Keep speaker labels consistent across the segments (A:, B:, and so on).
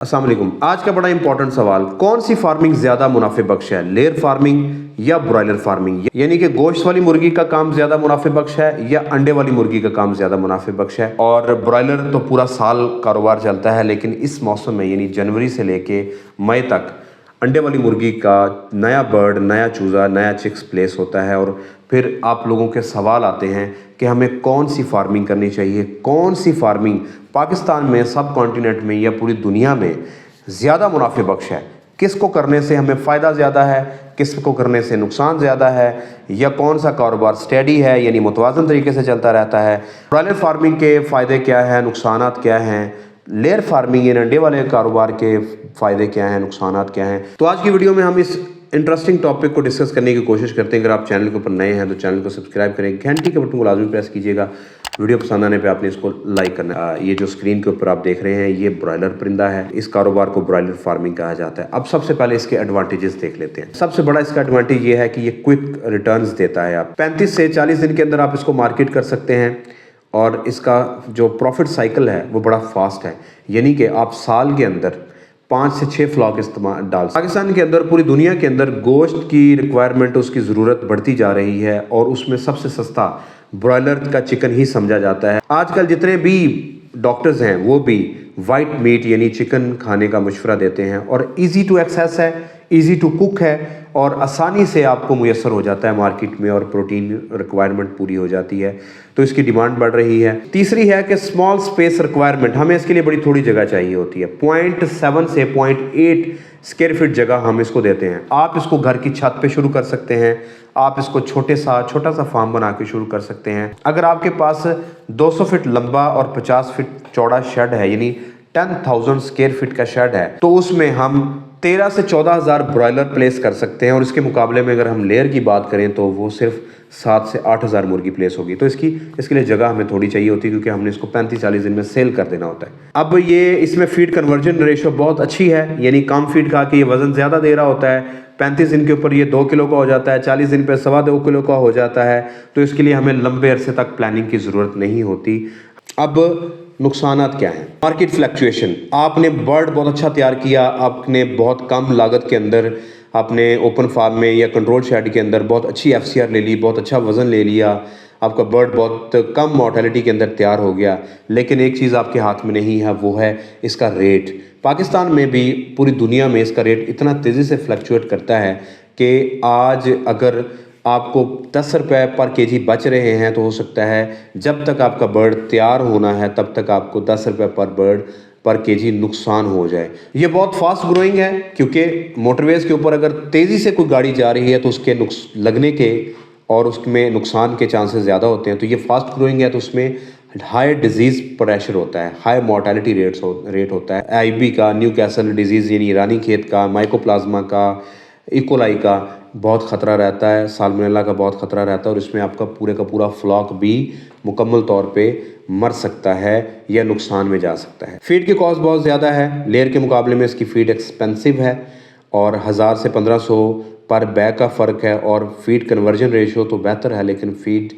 A: अस्सलाम वालेकुम। आज का बड़ा इंपॉर्टेंट सवाल, कौन सी फार्मिंग ज्यादा मुनाफे बख्श है, लेयर फार्मिंग या ब्रॉयलर फार्मिंग? यानी कि गोश्त वाली मुर्गी का काम ज्यादा मुनाफे बख्श है या अंडे वाली मुर्गी का काम ज्यादा मुनाफे बख्श है? और ब्रॉयलर तो पूरा साल कारोबार चलता है, लेकिन इस मौसम में यानी जनवरी से लेके मई तक अंडे वाली मुर्गी का नया बर्ड, नया चूज़ा, नया चिक्स प्लेस होता है। और फिर आप लोगों के सवाल आते हैं कि हमें कौन सी फार्मिंग करनी चाहिए, कौन सी फार्मिंग पाकिस्तान में, सब कॉन्टिनेंट में या पूरी दुनिया में ज़्यादा मुनाफे बख्श है, किसको करने से हमें फ़ायदा ज़्यादा है, किसको करने से नुकसान ज़्यादा है, या कौन सा कारोबार स्टेडी है यानी मुतवाज़न तरीके से चलता रहता है। ब्रॉयलर फार्मिंग के फ़ायदे क्या हैं, नुकसानात क्या हैं, लेयर फार्मिंग यानी अंडे वाले कारोबार के फ़ायदे क्या हैं, नुकसानात क्या हैं। तो आज की वीडियो में हम इस इंटरेस्टिंग टॉपिक को डिस्कस करने की कोशिश करते हैं। अगर आप चैनल के ऊपर नए हैं तो चैनल को सब्सक्राइब करें, घंटी के बटन को लाजमी प्रेस कीजिएगा। वीडियो पसंद आने पे आपने इसको लाइक करना है। ये जो स्क्रीन के ऊपर आप देख रहे हैं ये ब्रॉयलर परिंदा है। इस कारोबार को ब्रॉयलर फार्मिंग कहा जाता है। अब सबसे पहले इसके एडवांटेजेस देख लेते हैं। सबसे बड़ा इसका एडवांटेज ये है कि ये क्विक रिटर्न्स देता है। आप 35 से 40 दिन के अंदर आप इसको मार्केट कर सकते हैं और इसका जो प्रॉफिट साइकिल है वो बड़ा फास्ट है। यानी कि आप साल के अंदर 5 से 6 फ्लॉक इस्तेमाल डाल। पाकिस्तान के अंदर, पूरी दुनिया के अंदर गोश्त की रिक्वायरमेंट, उसकी ज़रूरत बढ़ती जा रही है और उसमें सबसे सस्ता ब्रॉयलर का चिकन ही समझा जाता है। आजकल जितने भी डॉक्टर्स हैं वो भी वाइट मीट यानी चिकन खाने का मशवरा देते हैं और इजी टू एक्सेस है, इजी टू कुक है और आसानी से आपको मुयसर हो जाता है मार्केट में और प्रोटीन रिक्वायरमेंट पूरी हो जाती है, तो इसकी डिमांड बढ़ रही है। तीसरी है कि स्मॉल स्पेस रिक्वायरमेंट, हमें इसके लिए बड़ी थोड़ी जगह चाहिए होती है। 0.7 से 0.8 स्क्वायर फीट जगह हम इसको देते हैं। आप इसको घर की छत पे शुरू कर सकते हैं, आप इसको छोटा सा फार्म बना के शुरू कर सकते हैं। अगर आपके पास 200 फीट लंबा और 50 फीट चौड़ा शेड है यानी 10,000 स्क्वायर फीट का शेड है, तो उसमें हम 13 से 14 हज़ार ब्रॉयलर प्लेस कर सकते हैं। और इसके मुकाबले में अगर हम लेयर की बात करें तो वो सिर्फ 7 से 8 हज़ार मुर्गी प्लेस होगी। तो इसके लिए जगह हमें थोड़ी चाहिए होती है क्योंकि हमने इसको 35-40 दिन में सेल कर देना होता है। अब ये इसमें फीड कन्वर्जन रेशो बहुत अच्छी है, यानी कम फीड खा के ये वज़न ज़्यादा दे रहा होता है। 35 दिन के ऊपर ये 2 किलो का हो जाता है, 40 दिन पे 2.25 किलो का हो जाता है। तो इसके लिए हमें लंबे अरसे तक प्लानिंग की ज़रूरत नहीं होती। अब नुकसानात क्या हैं? Market fluctuation. आपने बर्ड बहुत अच्छा तैयार किया, आपने बहुत कम लागत के अंदर आपने ओपन फार्म में या कंट्रोल शेड के अंदर बहुत अच्छी एफसीआर ले ली, बहुत अच्छा वज़न ले लिया, आपका बर्ड बहुत कम मॉर्टेलिटी के अंदर तैयार हो गया। लेकिन एक चीज़ आपके हाथ में नहीं है, वो है इसका रेट। पाकिस्तान में भी, पूरी दुनिया में इसका रेट इतना तेज़ी से फ्लक्चुएट करता है कि आज अगर आपको 10 रुपये पर केजी बच रहे हैं तो हो सकता है जब तक आपका बर्ड तैयार होना है तब तक आपको 10 रुपये पर बर्ड पर केजी नुकसान हो जाए। ये बहुत फास्ट ग्रोइंग है क्योंकि मोटरवेज़ के ऊपर अगर तेज़ी से कोई गाड़ी जा रही है तो उसके लगने के और उसमें नुकसान के चांसेस ज़्यादा होते हैं। तो ये फास्ट ग्रोइंग है तो उसमें हाई डिजीज़ प्रेशर होता है, हाई मॉर्टेलिटी रेट होता है। आईबी का, न्यू कैसल डिजीज़ यानी रानी खेत का, माइकोप्लाज्मा का, इकोलाई का बहुत ख़तरा रहता है, साल्मोनेला का बहुत ख़तरा रहता है और इसमें आपका पूरे का पूरा फ्लॉक भी मुकम्मल तौर पे मर सकता है या नुकसान में जा सकता है। फीड की कॉस्ट बहुत ज़्यादा है, लेयर के मुकाबले में इसकी फ़ीड एक्सपेंसिव है और 1000 से 1500 पर बैग का फ़र्क है। और फीड कन्वर्जन रेशो तो बेहतर है लेकिन फ़ीड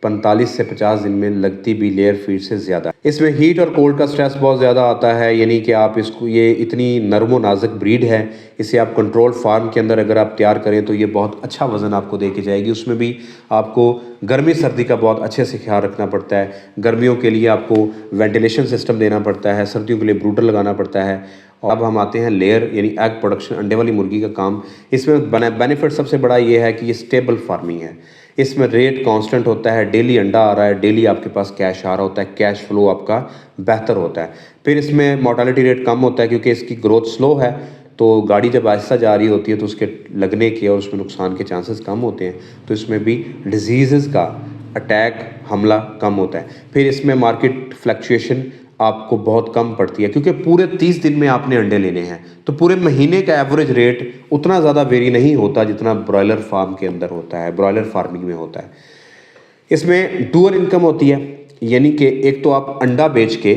A: 45 से 50 दिन में लगती भी लेयर फीड से ज़्यादा। इसमें हीट और कोल्ड का स्ट्रेस बहुत ज़्यादा आता है, यानी कि आप इसको, ये इतनी नरम व नाजुक ब्रीड है, इसे आप कंट्रोल फार्म के अंदर अगर आप तैयार करें तो ये बहुत अच्छा वज़न आपको दे के जाएगी। उसमें भी आपको गर्मी सर्दी का बहुत अच्छे से ख्याल रखना पड़ता है। गर्मियों के लिए आपको वेंटिलेशन सिस्टम देना पड़ता है, सर्दियों के लिए ब्रूडर लगाना पड़ता है। और अब हम आते हैं लेयर यानी एग प्रोडक्शन, अंडे वाली मुर्गी का काम। इसमें बेनिफिट सबसे बड़ा ये है कि ये स्टेबल फार्मिंग है। इसमें रेट कांस्टेंट होता है, डेली अंडा आ रहा है, डेली आपके पास कैश आ रहा होता है, कैश फ्लो आपका बेहतर होता है। फिर इसमें मॉर्टेलिटी रेट कम होता है क्योंकि इसकी ग्रोथ स्लो है, तो गाड़ी जब आहिस्ता जा रही होती है तो उसके लगने के और उसमें नुकसान के चांसेस कम होते हैं। तो इसमें भी डिजीज़ का अटैक, हमला कम होता है। फिर इसमें मार्केट फ्लक्चुएशन आपको बहुत कम पड़ती है क्योंकि पूरे 30 दिन में आपने अंडे लेने हैं, तो पूरे महीने का एवरेज रेट उतना ज़्यादा वेरी नहीं होता जितना ब्रॉयलर फार्म के अंदर होता है, ब्रॉयलर फार्मिंग में होता है। इसमें डुअल इनकम होती है, यानी कि एक तो आप अंडा बेच के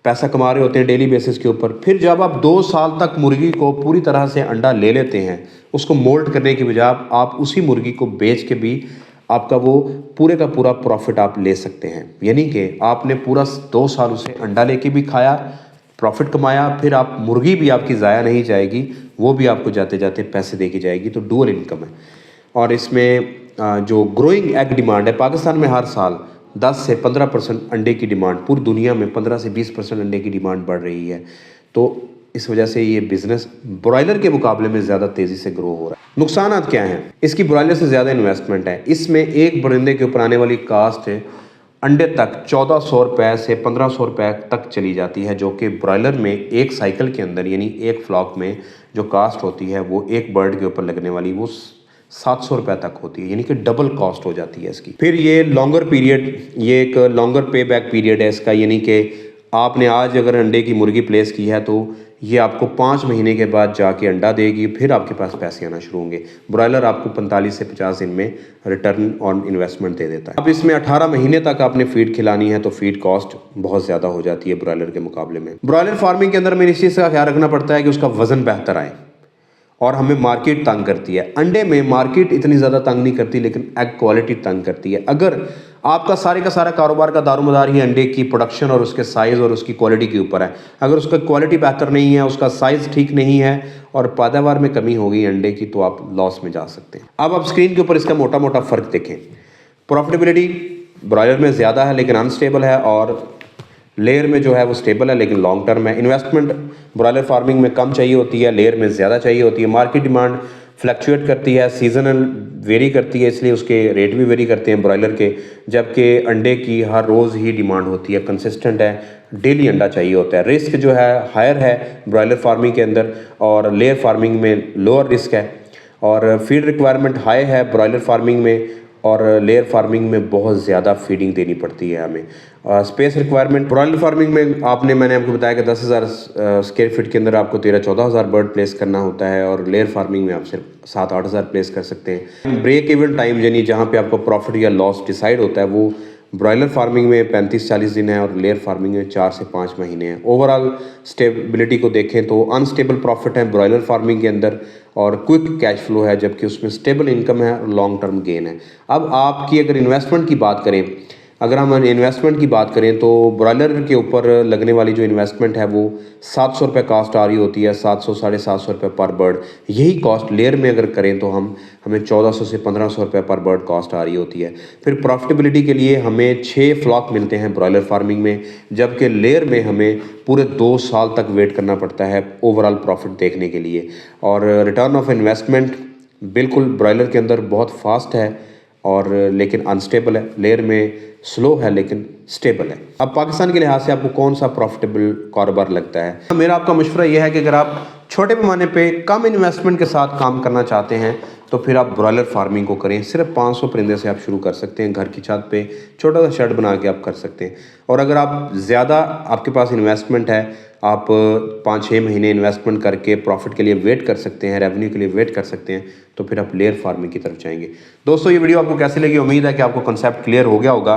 A: पैसा कमा रहे होते हैं डेली बेसिस के ऊपर। फिर जब आप 2 साल तक मुर्गी को पूरी तरह से अंडा ले लेते हैं, उसको मोल्ड करने के बजाय आप उसी मुर्गी को बेच के भी आपका वो पूरे का पूरा प्रॉफिट आप ले सकते हैं। यानी कि आपने पूरा 2 साल उसे अंडा लेके भी खाया, प्रॉफिट कमाया, फिर आप मुर्गी भी आपकी ज़ाया नहीं जाएगी, वो भी आपको जाते जाते पैसे दे के जाएगी, तो डुअल इनकम है। और इसमें जो ग्रोइंग एग डिमांड है, पाकिस्तान में हर साल 10 से 15% अंडे की डिमांड, पूरी दुनिया में 15 से 20% अंडे की डिमांड बढ़ रही है। तो इस वजह से ये बिज़नेस ब्रॉयलर के मुकाबले में ज़्यादा तेज़ी से ग्रो हो रहा है। नुकसानात क्या हैं? इसकी ब्रॉयलर से ज़्यादा इन्वेस्टमेंट है। इसमें एक परिंदे के ऊपर आने वाली कास्ट है अंडे तक 1400 रुपये से 1500 रुपये तक चली जाती है, जो कि ब्रॉयलर में एक साइकिल के अंदर यानी एक फ्लॉक में जो कास्ट होती है वो एक बर्ड के ऊपर लगने वाली वो 700 रुपये तक होती है, यानी कि डबल कॉस्ट हो जाती है इसकी। फिर ये लॉन्गर पीरियड, ये एक लॉन्गर पे बैक पीरियड है इसका, यानी कि आपने आज अगर अंडे की मुर्गी प्लेस की है तो ये आपको 5 महीने के बाद जाके अंडा देगी, फिर आपके पास पैसे आना शुरू होंगे। ब्रॉयलर आपको 45 से 50 दिन में रिटर्न ऑन इन्वेस्टमेंट दे देता है। अब इसमें 18 महीने तक आपने फीड खिलानी है तो फीड कॉस्ट बहुत ज़्यादा हो जाती है ब्रॉयलर के मुकाबले में। ब्रॉयलर फार्मिंग के अंदर हमें इस चीज़ का ख्याल रखना पड़ता है कि उसका वज़न बेहतर आए, और हमें मार्केट तंग करती है। अंडे में मार्केट इतनी ज़्यादा तंग नहीं करती, लेकिन एग क्वालिटी तंग करती है। अगर आपका सारे का सारा कारोबार का दारोमदार ही अंडे की प्रोडक्शन और उसके साइज़ और उसकी क्वालिटी के ऊपर है, अगर उसका क्वालिटी बेहतर नहीं है, उसका साइज़ ठीक नहीं है और पैदावार में कमी हो गई अंडे की, तो आप लॉस में जा सकते हैं। अब आप स्क्रीन के ऊपर इसका मोटा मोटा फ़र्क देखें। प्रॉफिटेबिलिटी ब्रॉयलर में ज़्यादा है लेकिन अनस्टेबल है, और लेयर में जो है वो स्टेबल है लेकिन लॉन्ग टर्म है। इन्वेस्टमेंट ब्रॉयलर फार्मिंग में कम चाहिए होती है, लेयर में ज़्यादा चाहिए होती है। मार्केट डिमांड फ्लक्चुएट करती है, सीजनल वेरी करती है, इसलिए उसके रेट भी वेरी करते हैं ब्रॉयलर के, जबकि अंडे की हर रोज़ ही डिमांड होती है, कंसिस्टेंट है, डेली अंडा चाहिए होता है। रिस्क जो है हायर है ब्रॉयलर फार्मिंग के अंदर, और लेयर फार्मिंग में लोअर रिस्क है। और फीड रिक्वायरमेंट हाई है ब्रॉयलर फार्मिंग में, और लेयर फार्मिंग में बहुत ज़्यादा फीडिंग देनी पड़ती है हमें। स्पेस रिक्वायरमेंट ब्रॉयलर फार्मिंग में मैंने आपको बताया कि 10,000 स्क्वायर फीट के अंदर आपको 13-14 हज़ार बर्ड प्लेस करना होता है, और लेयर फार्मिंग में आप सिर्फ 7-8 हज़ार प्लेस कर सकते हैं। ब्रेक इवन टाइम यानी जहाँ पे आपको प्रॉफिट या लॉस डिसाइड होता है वो ब्रॉयलर फार्मिंग में 35-40 दिन है, और लेयर फार्मिंग में 4 से 5 महीने हैं। ओवरऑल स्टेबिलिटी को देखें तो अनस्टेबल प्रॉफिट है ब्रॉयलर फार्मिंग के अंदर, और क्विक कैश फ्लो है, जबकि उसमें स्टेबल इनकम है और लॉन्ग टर्म गेन है। अब आपकी अगर इन्वेस्टमेंट की बात करें, अगर हम इन्वेस्टमेंट की बात करें तो ब्रॉयलर के ऊपर लगने वाली जो इन्वेस्टमेंट है वो 700 रुपये कास्ट आ रही होती है, 700-750 रुपये पर बर्ड। यही कॉस्ट लेयर में अगर करें तो हमें 1400 से 1500 रुपये पर बर्ड कॉस्ट आ रही होती है। फिर प्रॉफिटेबिलिटी के लिए हमें 6 फ्लॉक मिलते हैं ब्रॉयलर फार्मिंग में, जबकि लेयर में हमें पूरे 2 साल तक वेट करना पड़ता है ओवरऑल प्रॉफिट देखने के लिए। और रिटर्न ऑफ इन्वेस्टमेंट बिल्कुल ब्रॉयलर के अंदर बहुत फास्ट है, और लेकिन अनस्टेबल है। लेयर में स्लो है लेकिन स्टेबल है। अब पाकिस्तान के लिहाज से आपको कौन सा प्रॉफिटेबल कारोबार लगता है? मेरा आपका मशवरा यह है कि अगर आप छोटे पैमाने पे कम इन्वेस्टमेंट के साथ काम करना चाहते हैं तो फिर आप ब्रॉयलर फार्मिंग को करें। सिर्फ 500 परिंदे से आप शुरू कर सकते हैं, घर की छत पे छोटा सा शेड बना के आप कर सकते हैं। और अगर आप ज़्यादा आपके पास इन्वेस्टमेंट है, आप 5-6 महीने इन्वेस्टमेंट करके प्रॉफिट के लिए वेट कर सकते हैं, रेवेन्यू के लिए वेट कर सकते हैं, तो फिर आप लेयर फार्मिंग की तरफ जाएंगे। दोस्तों, ये वीडियो आपको कैसी लगी? उम्मीद है कि आपको कंसेप्ट क्लियर हो गया होगा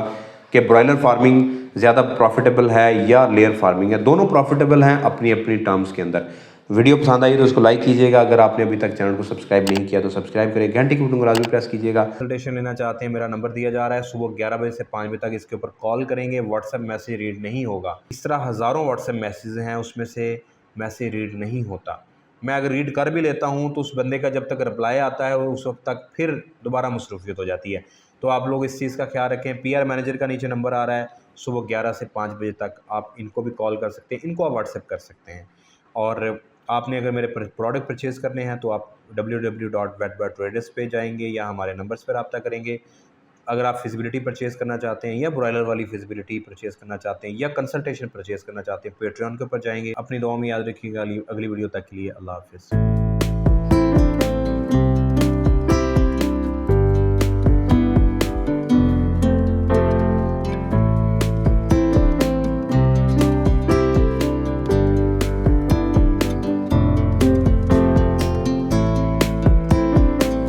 A: कि ब्रॉयलर फार्मिंग ज़्यादा प्रॉफिटेबल है या लेयर फार्मिंग है। दोनों प्रॉफिटेबल हैं अपनी अपनी टर्म्स के अंदर। वीडियो पसंद आई तो उसको लाइक कीजिएगा। अगर आपने अभी तक चैनल को सब्सक्राइब नहीं किया तो सब्सक्राइब करें, घंटे की बटन को लाजमी प्रेस कीजिएगा। कंसल्टेशन लेना चाहते हैं, मेरा नंबर दिया जा रहा है, सुबह 11 बजे से 5 बजे तक इसके ऊपर कॉल करेंगे। व्हाट्सएप मैसेज रीड नहीं होगा। इस तरह हज़ारों व्हाट्सएप मैसेज हैं, उसमें से मैसेज रीड नहीं होता। मैं अगर रीड कर भी लेता हूँ तो उस बंदे का जब तक रिप्लाई आता है उस वक्त तक फिर दोबारा मसरूफियत हो जाती है। तो आप लोग इस चीज़ का ख्याल रखें। PR मैनेजर का नीचे नंबर आ रहा है, सुबह 11 से 5 बजे तक आप इनको भी कॉल कर सकते हैं, इनको आप व्हाट्सएप कर सकते हैं। और आपने अगर मेरे प्रोडक्ट परचेज़ करने हैं तो आप www.vetbartraders पे जाएंगे या हमारे नंबर्स पर रब्ता करेंगे। अगर आप फिजिबिलिटी परचेज़ करना चाहते हैं या ब्रॉयलर वाली फिजिबिलिटी परचेज़ करना चाहते हैं या कंसल्टेशन परचेज़ करना चाहते हैं, पेट्रियन के ऊपर जाएंगे। अपनी दुआ में याद रखिएगा। अगली वीडियो तक के लिए अल्लाह हाफ़िज़।